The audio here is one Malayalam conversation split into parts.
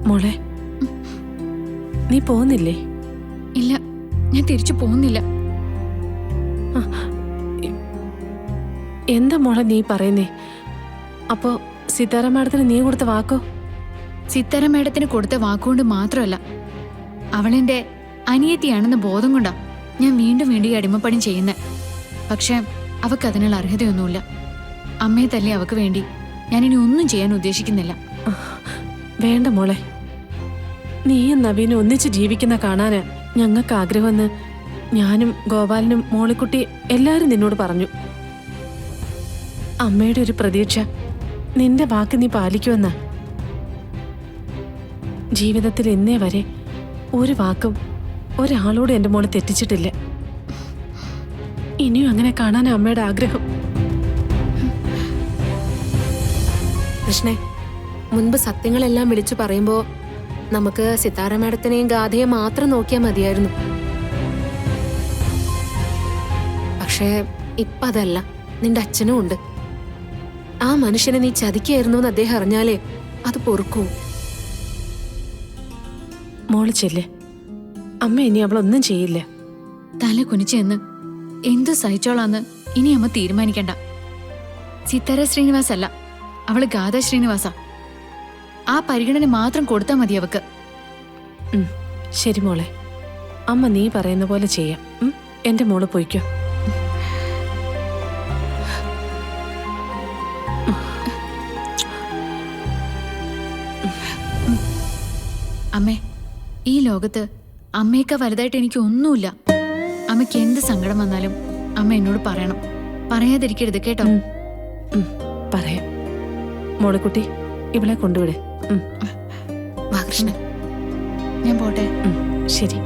മോളെ, നീ പോകുന്നില്ലേ? ഇല്ല, ഞാൻ തിരിച്ചു പോകുന്നില്ല. എന്താ മോളെ നീ പറയുന്നേ? അപ്പോ സിതാര മാഡത്തിന് നീ കൊടുത്ത വാക്കോ? സിത്താര മേഡത്തിന് കൊടുത്ത വാക്കുകൊണ്ട് മാത്രമല്ല, അവളെന്റെ അനിയത്തിയാണെന്ന ബോധം കൊണ്ടാ ഞാൻ വീണ്ടും വീണ്ടും ഈ അടിമപ്പണി ചെയ്യുന്നത്. പക്ഷെ അവക്ക് അതിനുള്ള അർഹതയൊന്നുമില്ല. അമ്മയെ തല്ലി അവക്ക് വേണ്ടി ഞാനിനി ഒന്നും ചെയ്യാൻ ഉദ്ദേശിക്കുന്നില്ല. വേണ്ട മോളെ, നീയും നവീനും ഒന്നിച്ച് ജീവിക്കുന്ന കാണാന് ഞങ്ങൾക്ക് ആഗ്രഹമെന്ന് ഞാനും ഗോപാലനും മോളിക്കുട്ടി എല്ലാരും നിന്നോട് പറഞ്ഞു. അമ്മയുടെ ഒരു പ്രതീക്ഷ നിന്റെ വാക്ക് നീ പാലിക്കുമെന്ന. ജീവിതത്തിൽ ഇന്നേ വരെ ഒരു വാക്കും ഒരാളോട് എന്റെ മോളെ തെറ്റിച്ചിട്ടില്ല. ഇനിയും അങ്ങനെ കാണാൻ അമ്മയുടെ ആഗ്രഹം. കൃഷ്ണേ, മുൻപ് സത്യങ്ങളെല്ലാം വിളിച്ചു പറയുമ്പോ നമുക്ക് സിതാര മാഡത്തിനെയും ഗാഥയെ മാത്രം നോക്കിയാൽ മതിയായിരുന്നു. പക്ഷേ ഇപ്പൊ അതല്ല, നിന്റെ അച്ഛനും ഉണ്ട്. ആ മനുഷ്യനെ നീ ചതിക്കായിരുന്നു എന്ന് അദ്ദേഹം അറിഞ്ഞാലേ അത് പൊറുക്കൂ. മോള് ചെല്ല്, അമ്മ ഇനി അവളൊന്നും ചെയ്യില്ല. തല കുനിച്ച് എന്ന് എന്തു സഹിച്ചോളാന്ന് ഇനി അമ്മ തീരുമാനിക്കണ്ട. സിത്താര ശ്രീനിവാസ് അല്ല, അവള് ഗാഥ ശ്രീനിവാസ. ആ പരിഗണന മാത്രം കൊടുത്താൽ മതി അവക്ക്. ശരി മോളെ, അമ്മ നീ പറയുന്ന പോലെ ചെയ്യാം. എന്റെ മോള് പോയിക്കോ. അമ്മേ, ഈ ലോകത്ത് അമ്മയേക്കാൾ വലുതായിട്ട് എനിക്ക് ഒന്നുമില്ല. അമ്മയ്ക്ക് എന്ത് സങ്കടം വന്നാലും അമ്മ എന്നോട് പറയണം. പറയാതിരിക്കരുത് കേട്ടോ. പറയാം. മോളിക്കുട്ടി, ഇവളെ കൊണ്ടുവിടെ. വാ കൃഷ്ണൻ, ഞാൻ പോട്ടെ. ശരി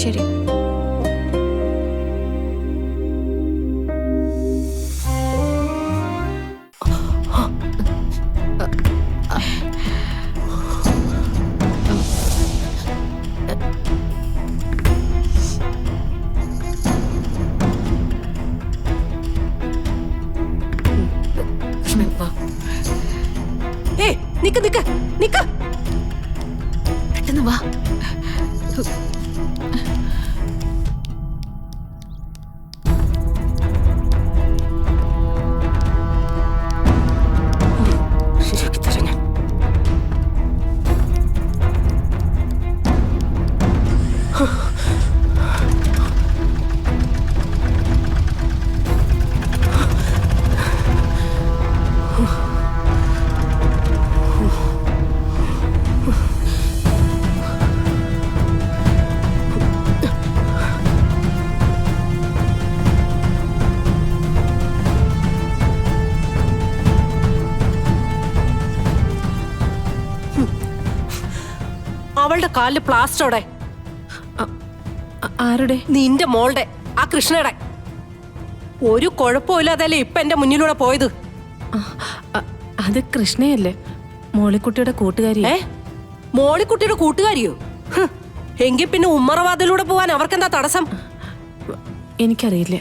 ശരി. കൃഷ്ണൻ വാ. നിക്ക് നിക്ക് നിക്ക്, പെട്ടെന്ന് വാ. ശരിയാക്കി തരാം ഞാൻ. അവളുടെ കാലില് പ്ലാസ്റ്ററോടെ. ആരുടെ? നിന്റെ മോളുടെ, ആ കൃഷ്ണയുടെ. ഒരു കുഴപ്പമില്ലാതല്ലേ ഇപ്പൊ എന്റെ മുന്നിലൂടെ പോയത്. അത് കൃഷ്ണയല്ലേ, മോളിക്കുട്ടിയുടെ കൂട്ടുകാരി. മോളിക്കുട്ടിയുടെ കൂട്ടുകാരിയോ? എങ്കിൽ പിന്നെ ഉമ്മറവാതിലൂടെ പോവാൻ അവർക്കെന്താ തടസ്സം? എനിക്കറിയില്ല.